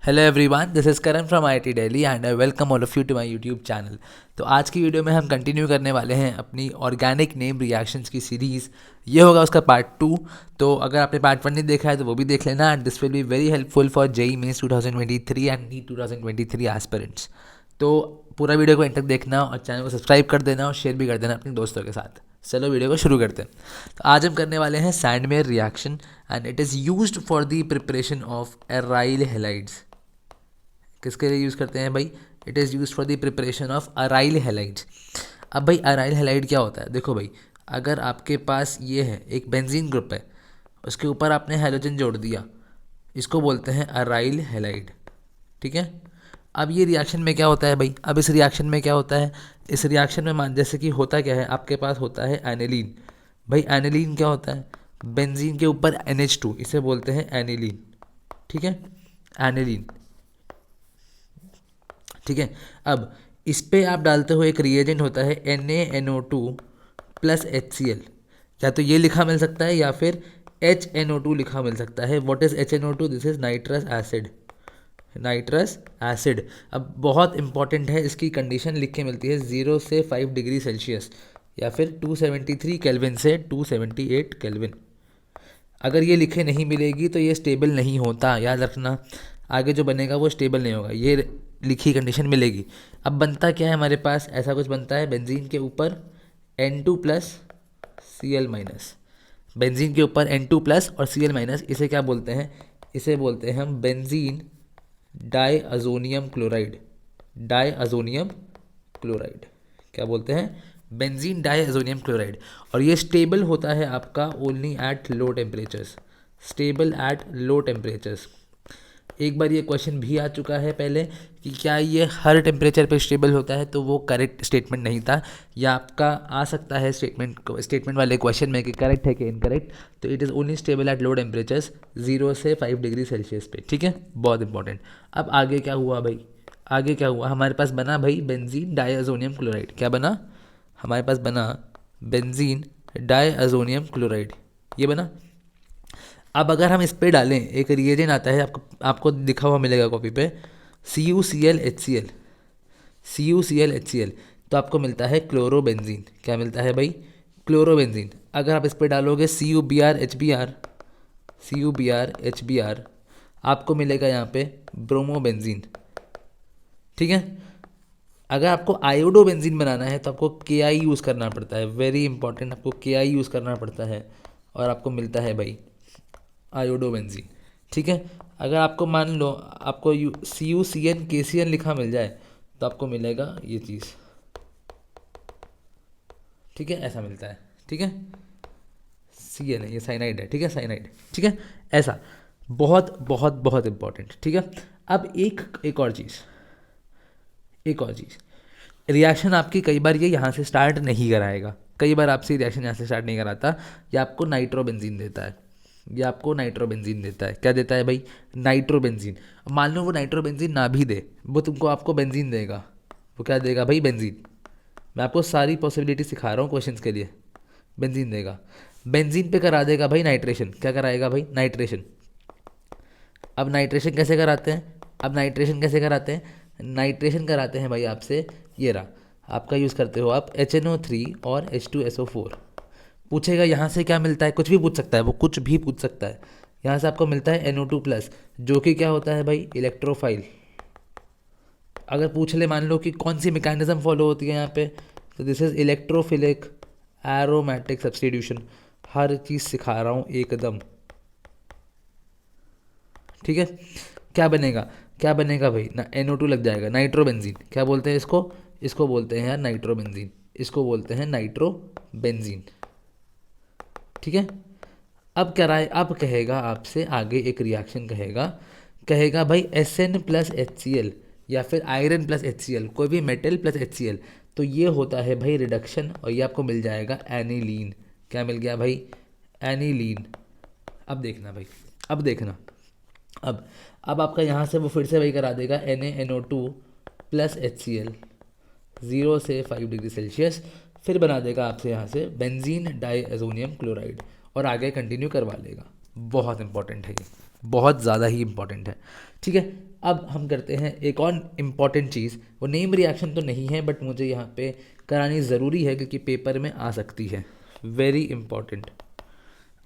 Hello everyone, this is Karan from IIT Delhi and I welcome all of you to my YouTube channel. तो आज की video में हम continue करने वाले हैं अपनी ऑर्गेनिक नेम रिएक्शंस की सीरीज़। ये होगा उसका पार्ट 2। तो अगर आपने पार्ट 1 नहीं देखा है तो वो भी देख लेना and this will be very helpful for JEE mains 2023 and NEET 2023 aspirants. तो पूरा वीडियो को एंड तक देखना और चैनल को सब्सक्राइब कर देना और शेयर भी कर देना अपने दोस्तों के साथ। चलो वीडियो को शुरू करते हैं। तो आज हम करने वाले हैं Sandmeyer reaction and it is used for the preparation of aryl halides. किसके लिए यूज़ करते हैं भाई? It is use for the preparation of aryl halides. अब भाई अराइल हैलाइड क्या होता है? देखो भाई, अगर आपके पास ये है एक बेंजीन ग्रुप है, उसके ऊपर आपने हैलोजन जोड़ दिया, इसको बोलते हैं अराइल हैलाइड। ठीक है। अब ये रिएक्शन में क्या होता है भाई? अब इस रिएक्शन में क्या होता है? इस रिएक्शन में मान जैसे कि होता क्या है, आपके पास होता है एनिलीन। भाई एनिलीन क्या होता है? बेंजीन के ऊपर NH2, इसे बोलते हैं एनिलीन। ठीक है, एनिलीन। ठीक है। अब इस पे आप डालते हो एक रिएजेंट होता है NaNO2 प्लस HCl। या तो ये लिखा मिल सकता है या फिर HNO2 लिखा मिल सकता है। What is HNO2? This is nitrous acid. Nitrous acid. अब बहुत इंपॉर्टेंट है, इसकी कंडीशन लिख के मिलती है 0 से 5 डिग्री सेल्सियस या फिर 273 केल्विन से 278 केल्विन। अगर ये लिखे नहीं मिलेगी तो ये स्टेबल नहीं होता, याद रखना। आगे जो बनेगा वो स्टेबल नहीं होगा, ये लिखी कंडीशन मिलेगी। अब बनता क्या है हमारे पास? ऐसा कुछ बनता है बेंजीन के ऊपर N2 plus Cl minus. Benzene के ऊपर N2 प्लस और Cl माइनस, इसे क्या बोलते हैं? इसे बोलते हैं हम benzene diazonium chloride. Diazonium chloride क्या बोलते हैं? Benzene diazonium chloride. और ये स्टेबल होता है आपका only at low temperatures. Stable at low temperatures. एक बार ये क्वेश्चन भी आ चुका है पहले कि क्या ये हर टेम्परेचर पे स्टेबल होता है, तो वो करेक्ट स्टेटमेंट नहीं था। या आपका आ सकता है स्टेटमेंट वाले क्वेश्चन में कि करेक्ट है कि इनकरेक्ट। तो it is only stable at low temperatures 0 से 5 डिग्री सेल्सियस पे। ठीक है, बहुत इंपॉर्टेंट। अब आगे क्या हुआ भाई? आगे क्या हुआ? हमारे पास बना भाई बेंजीन डाईअज़ोनियम क्लोराइड। क्या बना हमारे पास? बना बेंजीन डाईअज़ोनियम क्लोराइड। ये बना। अब अगर हम इस पे डालें, एक रिएजेंट आता है, आपको दिखा हुआ मिलेगा कॉपी पे, CuCl HCl। तो आपको मिलता है क्लोरोबेंजीन। क्या मिलता है भाई? क्लोरोबेंजीन। अगर आप इस पे डालोगे CuBr HBr, आपको मिलेगा यहाँ पे ब्रोमोबेंजीन। ठीक है। अगर आपको आयोडोबेंजीन बनाना है तो आपको Ki यूज़ करना पड़ता है। वेरी इंपॉर्टेंट, आपको Ki यूज़ करना पड़ता है और आपको मिलता है भाई आयोडोबेंजीन। ठीक है। अगर आपको मान लो आपको CuCN KCN लिखा मिल जाए तो आपको मिलेगा ये चीज़। ठीक है, ऐसा मिलता है। ठीक है, CN है, ये साइनाइड है। ठीक है, साइनाइड। ठीक है, ऐसा। बहुत बहुत बहुत इंपॉर्टेंट। ठीक है। अब एक और चीज़, रिएक्शन आपकी कई बार ये यहाँ से स्टार्ट नहीं कराएगा। कई बार आपसे रिएक्शन यहाँ से स्टार्ट नहीं कराता, या आपको नाइट्रोबेंजीन देता है। क्या देता है भाई? नाइट्रोबेंजीन। मान लो वो नाइट्रोबेंजीन ना भी दे, वो आपको बेंजीन देगा। वो क्या देगा भाई? बेंजीन। मैं आपको सारी पॉसिबिलिटी सिखा रहा हूँ क्वेश्चंस के लिए। बेंजीन देगा। बेंजीन पे करा देगा भाई नाइट्रेशन। क्या कराएगा भाई? नाइट्रेशन। अब नाइट्रेशन कैसे कराते हैं? नाइट्रेशन कराते हैं भाई आपसे, ये रहा। आपका यूज़ करते हो आप HNO3 और H2SO4। पूछेगा यहाँ से क्या मिलता है, कुछ भी पूछ सकता है, वो कुछ भी पूछ सकता है। यहाँ से आपको मिलता है NO2 प्लस, जो कि क्या होता है भाई? इलेक्ट्रोफाइल। अगर पूछ ले मान लो कि कौन सी मैकेनिज्म फॉलो होती है यहाँ पे, तो this is electrophilic aromatic substitution. हर चीज़ सिखा रहा हूँ एकदम। ठीक है। क्या बनेगा भाई? ना NO2 लग जाएगा, नाइट्रोबेंजीन। क्या बोलते हैं इसको? इसको बोलते हैं यार नाइट्रोबेंजीन। इसको बोलते हैं नाइट्रोबेंजीन। ठीक है। अब क्या रहा है? अब कहेगा आपसे आगे एक रिएक्शन कहेगा भाई SN प्लस HCl या फिर आयरन प्लस HCl, कोई भी मेटल प्लस HCl। तो ये होता है भाई रिडक्शन और ये आपको मिल जाएगा एनिलीन। क्या मिल गया भाई? एनिलीन। अब देखना भाई, अब देखना। अब आपका यहाँ से वो फिर से वही करा देगा NaNO2 प्लस HCl 0 से 5 डिग्री सेल्सियस। फिर बना देगा आपसे यहाँ से बेंजीन डाईअज़ोनियम क्लोराइड और आगे कंटिन्यू करवा लेगा। बहुत इंपॉर्टेंट है ये, बहुत ज़्यादा ही इंपॉर्टेंट है। ठीक है। अब हम करते हैं एक और इम्पॉर्टेंट चीज़, वो नेम रिएक्शन तो नहीं है बट मुझे यहाँ पे करानी ज़रूरी है क्योंकि पेपर में आ सकती है, वेरी इम्पॉर्टेंट।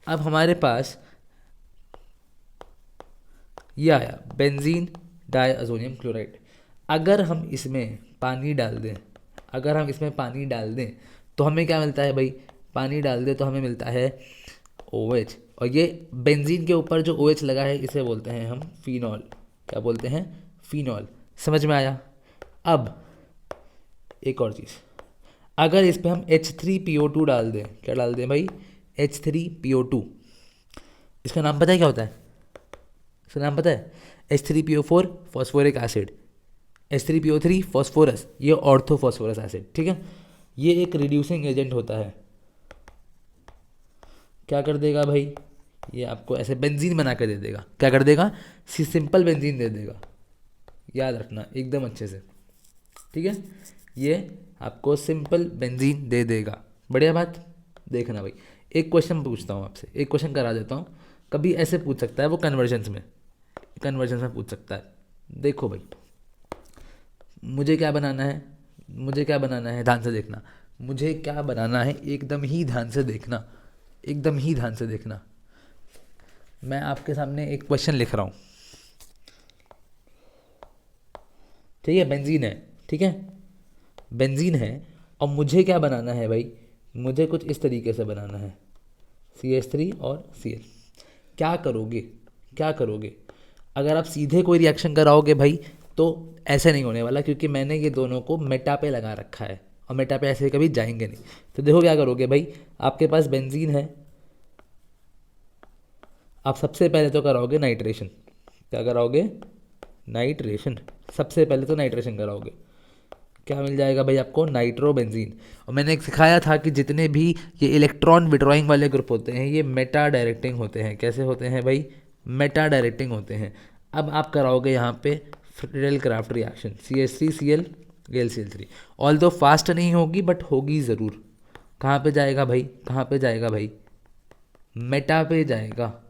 अब हमारे पास ये आया बेंजीन डाइअज़ोनियम क्लोराइड। अगर हम इसमें पानी डाल दें, अगर हम इसमें पानी डाल दें तो हमें क्या मिलता है भाई, पानी डाल दें तो हमें मिलता है OH, और ये बेंजीन के ऊपर जो OH लगा है इसे बोलते हैं हम फिनॉल। क्या बोलते हैं? फिनॉल। समझ में आया? अब एक और चीज़, अगर इस पे हम H3PO2 डाल दें, क्या डाल दें भाई? H3PO2। इसका नाम पता है क्या होता है? इसका नाम पता है? H3PO4 phosphoric acid, H3PO3 phosphorus, ये ऑर्थो फॉस्फोरस एसिड। ठीक है, ये एक रिड्यूसिंग एजेंट होता है। क्या कर देगा भाई? ये आपको ऐसे बेंजीन बना कर दे देगा। क्या कर देगा? सिंपल बेंजीन दे देगा। याद रखना एकदम अच्छे से, ठीक है? ये आपको सिंपल बेंजीन दे देगा। बढ़िया बात। देखना भाई, एक क्वेश्चन पूछता हूँ आपसे, एक क्वेश्चन करा देता हूँ। कभी ऐसे पूछ सकता है वो कन्वर्जन्स में पूछ सकता है। देखो भाई, मुझे क्या बनाना है, मुझे क्या बनाना है, ध्यान से देखना। मुझे क्या बनाना है, एकदम ही ध्यान से देखना, एकदम ही ध्यान से देखना। मैं आपके सामने एक क्वेश्चन लिख रहा हूँ, ठीक है? बेंजीन है, ठीक है? बेंजीन है, और मुझे क्या बनाना है भाई? मुझे कुछ इस तरीके से बनाना है, CH3 और Cl। क्या करोगे, क्या करोगे? अगर आप सीधे कोई रिएक्शन कराओगे भाई तो ऐसे नहीं होने वाला, क्योंकि मैंने ये दोनों को मेटा पे लगा रखा है, और मेटा पे ऐसे कभी जाएंगे नहीं। तो देखो क्या करोगे भाई, आपके पास बेंजीन है, आप सबसे पहले तो कराओगे नाइट्रेशन। क्या कराओगे? नाइट्रेशन। सबसे पहले तो नाइट्रेशन कराओगे। क्या मिल जाएगा भाई आपको? नाइट्रोबेंजीन। और मैंने एक सिखाया था कि जितने भी ये इलेक्ट्रॉन विड्रॉइंग वाले ग्रुप होते हैं ये मेटा डायरेक्टिंग होते हैं। कैसे होते हैं भाई? मेटा डायरेक्टिंग होते हैं। अब आप कराओगे यहाँ पे Friedel craft reaction, CH3Cl AlCl3। Although fast नहीं होगी बट होगी ज़रूर। कहाँ पे जाएगा भाई? कहाँ पे जाएगा भाई? मेटा पे जाएगा।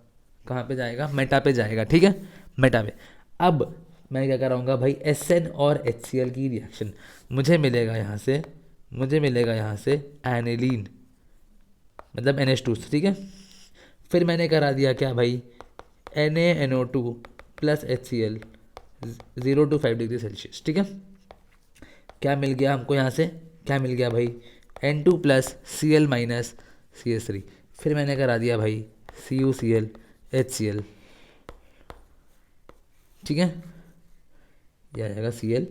कहाँ पे जाएगा? मेटा पे जाएगा, ठीक है? मेटा पे। अब मैं क्या कराऊंगा भाई? SN और HCl की रिएक्शन। मुझे मिलेगा यहाँ से, मुझे मिलेगा यहाँ से एनिलीन, मतलब NH2, ठीक है? फिर मैंने करा दिया क्या भाई? NaNO2 plus HCl 0 to 5 degree Celsius, ठीक है? क्या मिल गया हमको यहाँ से? क्या मिल गया भाई? N2 plus Cl minus CH3। फिर मैंने करा दिया भाई CuCl HCl, ठीक है? यह आ जाएगा Cl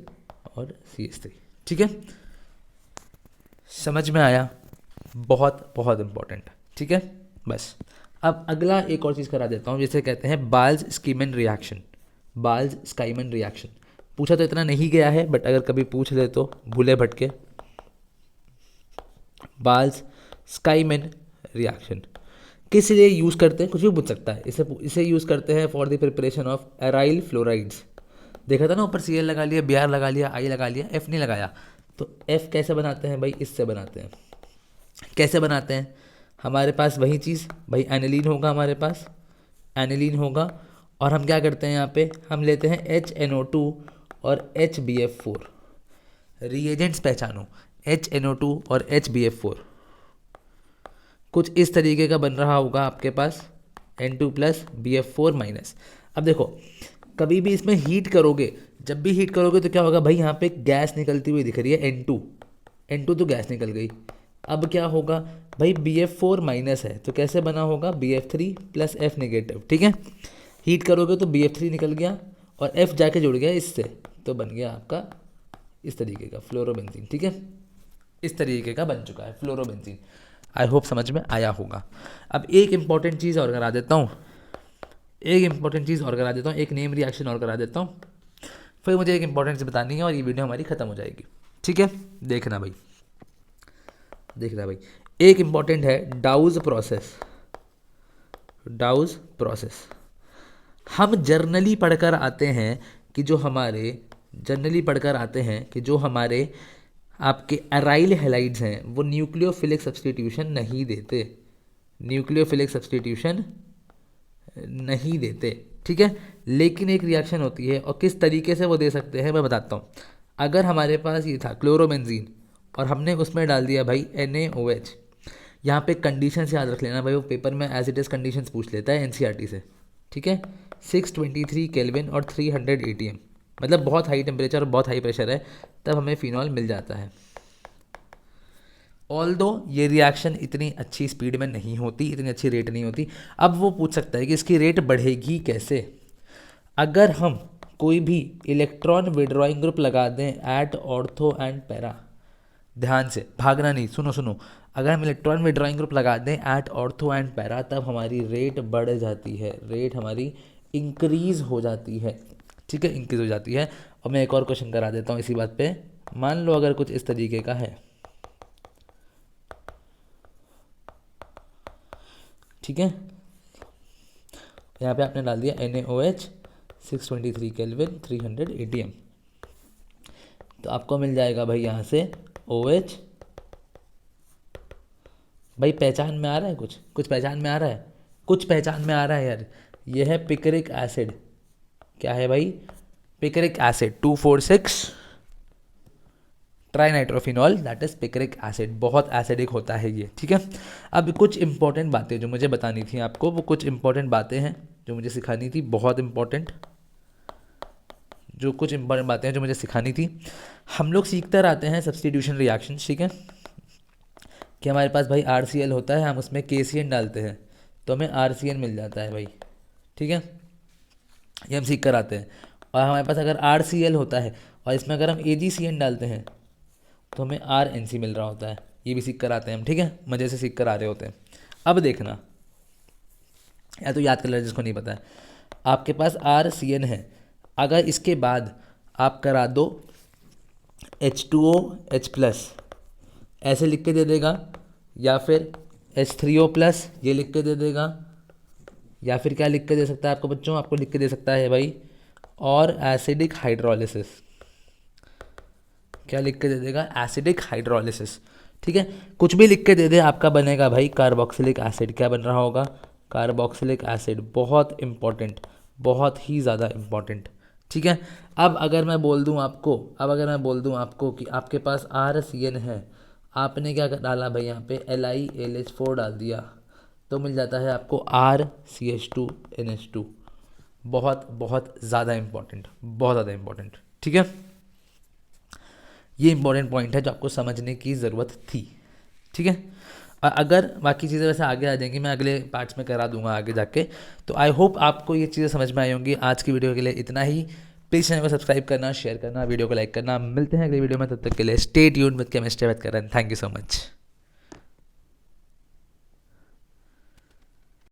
और CH3, ठीक है? समझ में आया? बहुत बहुत इम्पोर्टेंट, ठीक है? बस अब अगला एक और चीज़ करा देता हूँ, जिसे कहते हैं बाल्ज स्कीमन रिएक्शन। बाल्ज स्काइमन रिएक्शन पूछा तो इतना नहीं गया है, बट अगर कभी पूछ ले तो भूले भटके। बाल्ज स्काइमन रिएक्शन किस लिए यूज़ करते हैं? कुछ भी पूछ सकता है। इसे यूज़ करते हैं for the preparation of aryl fluorides. देखा था ना, ऊपर Cl लगा लिया, Br लगा लिया, I लगा लिया, F नहीं लगाया। तो F कैसे बनाते हैं भाई? इससे बनाते हैं। कैसे बनाते हैं? हमारे पास वही चीज़ भाई, एनिलीन होगा हमारे पास, एनिलीन होगा, और हम क्या करते हैं यहाँ पे? हम लेते हैं HNO2 और HBF4। रिएजेंट्स पहचानो, HNO2 और HBF4 कुछ इस तरीके का बन रहा होगा आपके पास, N2 प्लस BF4 माइनस। अब देखो, कभी भी इसमें हीट करोगे, जब भी हीट करोगे तो क्या होगा भाई? यहाँ पे गैस निकलती हुई दिख रही है, N2 तो गैस निकल गई। अब क्या होगा भाई? BF4 माइनस है तो कैसे बना होगा? BF3 प्लस F नेगेटिव, ठीक है? हीट करोगे तो BF3 निकल गया और F जाके जुड़ गया इससे, तो बन गया आपका इस तरीके का फ्लोरोबेंजीन, ठीक है? इस तरीके का बन चुका है फ्लोरोबेंजीन। आई होप समझ में आया होगा। अब एक इंपॉर्टेंट चीज़ और करा देता हूँ, एक नेम रिएक्शन और करा देता हूँ, फिर मुझे एक इंपॉर्टेंट चीज़ बतानी है और ये वीडियो हमारी ख़त्म हो जाएगी, ठीक है? देखना भाई, एक इंपॉर्टेंट है डाउज प्रोसेस। हम जर्नली पढ़कर आते हैं कि जो हमारे आपके एराइल हैलाइड्स हैं वो न्यूक्लियोफिलिक सब्स्टिट्यूशन नहीं देते, ठीक है? लेकिन एक रिएक्शन होती है, और किस तरीके से वो दे सकते हैं मैं बताता हूँ। अगर हमारे पास ये था क्लोरोबेंजीन और हमने उसमें डाल दिया भाई NaOH, यहाँ पे कंडीशंस याद रख लेना भाई, वो पेपर में एज इट इज़ कंडीशंस पूछ लेता है NCERT से, ठीक है। 623 केल्विन और 300 ATM, मतलब बहुत हाई टेम्परेचर और बहुत हाई प्रेशर है, तब हमें फिनॉल मिल जाता है। ऑल्दो ये रिएक्शन इतनी अच्छी स्पीड में नहीं होती, इतनी अच्छी रेट नहीं होती। अब वो पूछ सकता है कि इसकी रेट बढ़ेगी कैसे। अगर हम कोई भी इलेक्ट्रॉन विड्रॉइंग ग्रुप लगा दें एट ऑर्थो एंड पैरा, ध्यान से भागना नहीं, सुनो सुनो, अगर हम इलेक्ट्रॉन विड्रॉइंग ग्रुप लगा दें एट ऑर्थो एंड पैरा, तब हमारी रेट बढ़ जाती है, रेट हमारी इंक्रीज हो जाती है, ठीक है, इंक्रीज हो जाती है। और मैं एक और क्वेश्चन करा देता हूँ इसी बात पे। मान लो अगर कुछ इस तरीके का है, ठीक है, यहाँ पे आपने डाल दिया NaOH 623 केल्विन 300 ATM, तो आपको मिल जाएगा भाई यहाँ से OH। भाई पहचान में आ रहा है, कुछ पहचान में आ रहा है, कुछ पहचान में आ रहा है यार। ये है पिक्रिक एसिड, क्या है भाई, picric acid 246 trinitrophenol, that is picric acid, बहुत एसिडिक होता है ये, ठीक है। अब कुछ इंपॉर्टेंट बातें जो मुझे बतानी थी आपको, वो कुछ इंपॉर्टेंट बातें हैं जो मुझे सिखानी थी, बहुत इंपॉर्टेंट, जो कुछ इंपॉर्टेंट बातें हैं जो मुझे सिखानी थी। हम लोग सीखते रहते हैं सब्स्टिट्यूशन रिएक्शन, ठीक है, कि हमारे पास भाई RCl होता है, हम उसमें KCN डालते हैं तो हमें RCN मिल जाता है भाई, ठीक है, ये हम सीख कर आते हैं। और हमारे पास अगर RCl होता है और इसमें अगर हम AgCN डालते हैं तो हमें RNC मिल रहा होता है, ये भी सीख कर आते हैं हम, ठीक है, मज़े से सीख कर आ रहे होते हैं। अब देखना, या तो याद कर लेना जिसको नहीं पता है, आपके पास RCN है, अगर इसके बाद आप करा दो H2OH+, ऐसे लिख के दे देगा, या फिर H3O+, ये लिख के दे देगा, या फिर क्या लिख के दे सकता है आपको बच्चों, आपको लिख के दे सकता है भाई और एसिडिक हाइड्रोलिसिस, क्या लिख के दे देगा, एसिडिक हाइड्रोलिसिस, ठीक है, कुछ भी लिख के दे दे, आपका बनेगा भाई कार्बोक्सिलिक एसिड। क्या बन रहा होगा, कार्बोक्सिलिक एसिड, बहुत इंपॉर्टेंट, बहुत ही ज़्यादा इंपॉर्टेंट, ठीक है। अब अगर मैं बोल दूं आपको कि आपके पास RCN है, आपने क्या डाला भाई, यहाँ पे LiAlH4 डाल दिया, तो मिल जाता है आपको RCH2NH2, बहुत बहुत ज़्यादा इंपॉर्टेंट, बहुत ज़्यादा इंपॉर्टेंट, ठीक है। ये इंपॉर्टेंट पॉइंट है जो आपको समझने की ज़रूरत थी, ठीक है। अगर बाकी चीज़ें वैसे आगे आ जाएंगी, मैं अगले पार्ट्स में करा दूंगा आगे जाके। तो आई होप आपको ये चीज़ें समझ में आई होंगी। आज की वीडियो के लिए इतना ही। प्लीज़ चैनल को सब्सक्राइब करना, शेयर करना, वीडियो को लाइक करना। मिलते हैं अगली वीडियो में, तब तक के लिए stay tuned with chemistry with Karan. Thank you so much.